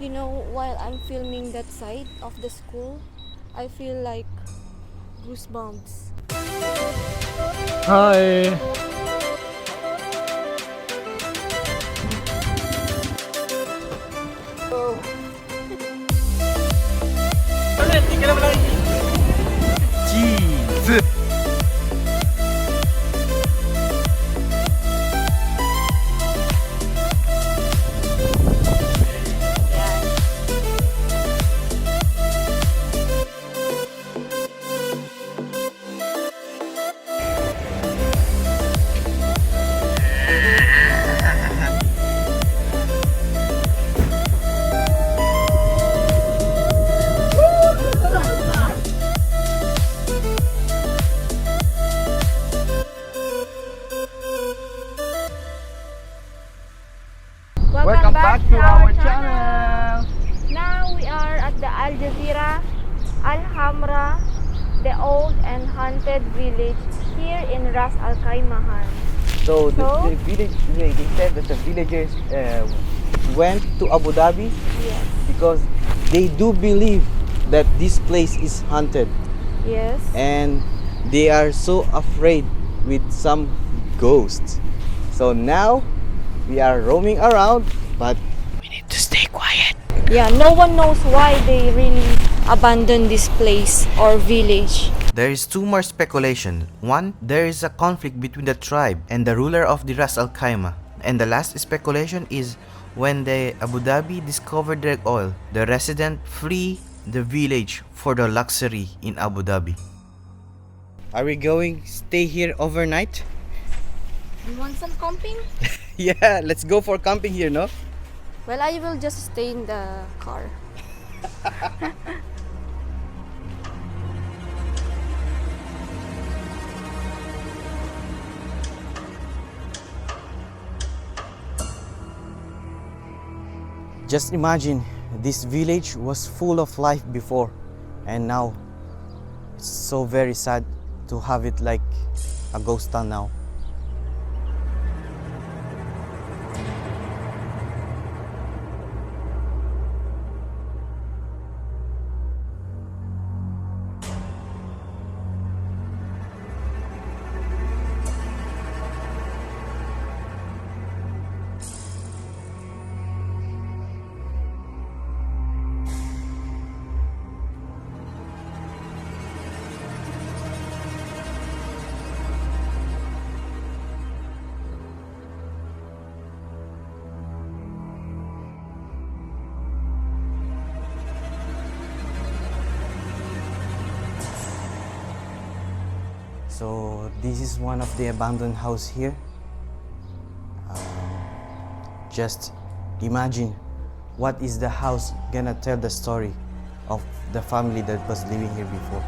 You know, while I'm filming that side of the school, I feel like goosebumps. Hi. Cheese. Welcome back to our channel. Now we are at the Jazeera Al Hamra, the old and haunted village here in Ras Al Khaimahan. So So? the village, they said that the villagers went to Abu Dhabi Yes. because they do believe that this place is haunted, Yes. and they are so afraid with some ghosts. So now we are roaming around, but we need to stay quiet. Yeah, no one knows why they really abandoned this place or village. There is two more speculation. One, there is a conflict between the tribe and the ruler of the Ras Al Khaimah. And the last speculation is when the Abu Dhabi discovered the oil, the resident flee the village for the luxury in Abu Dhabi. Are we going stay here overnight? You want some camping? Yeah, let's go for camping here, no? Well, I will just stay in the car. Just imagine, this village was full of life before, and now it's so very sad to have it like a ghost town now. So this is one of the abandoned house here. Just imagine, what is the house gonna tell the story of the family that was living here before?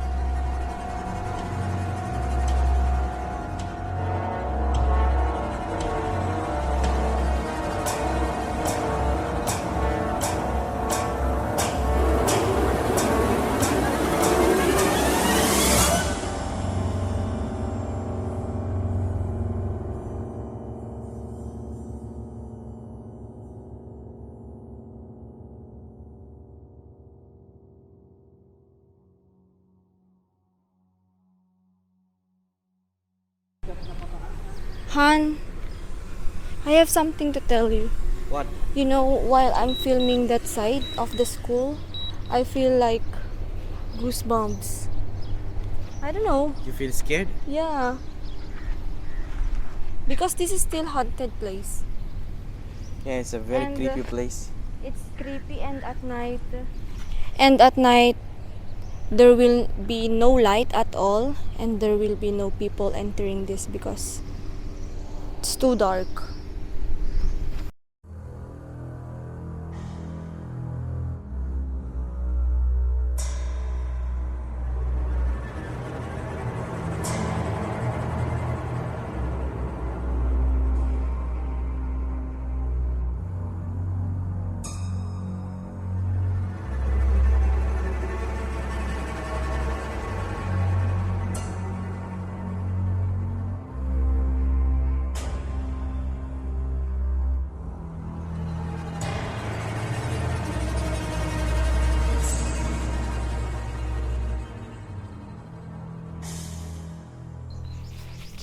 Han, I have something to tell you. What? You know, while I'm filming that side of the school, I feel like goosebumps. I don't know. You feel scared? Yeah. Because this is still haunted place. Yeah, it's a very And, creepy place. It's creepy and at night. And at night, there will be no light at all, and there will be no people entering this because it's too dark.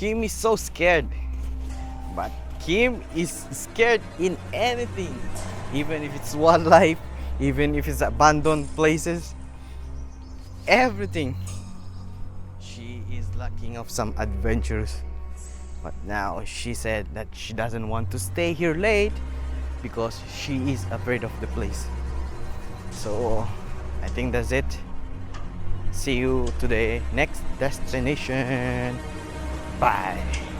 Kim is so scared. But Kim is scared in anything. Even if it's wildlife, even if it's abandoned places, everything. She is lacking of some adventures. But now she said that she doesn't want to stay here late because she is afraid of the place. So I think that's it. See you to the next destination. Bye.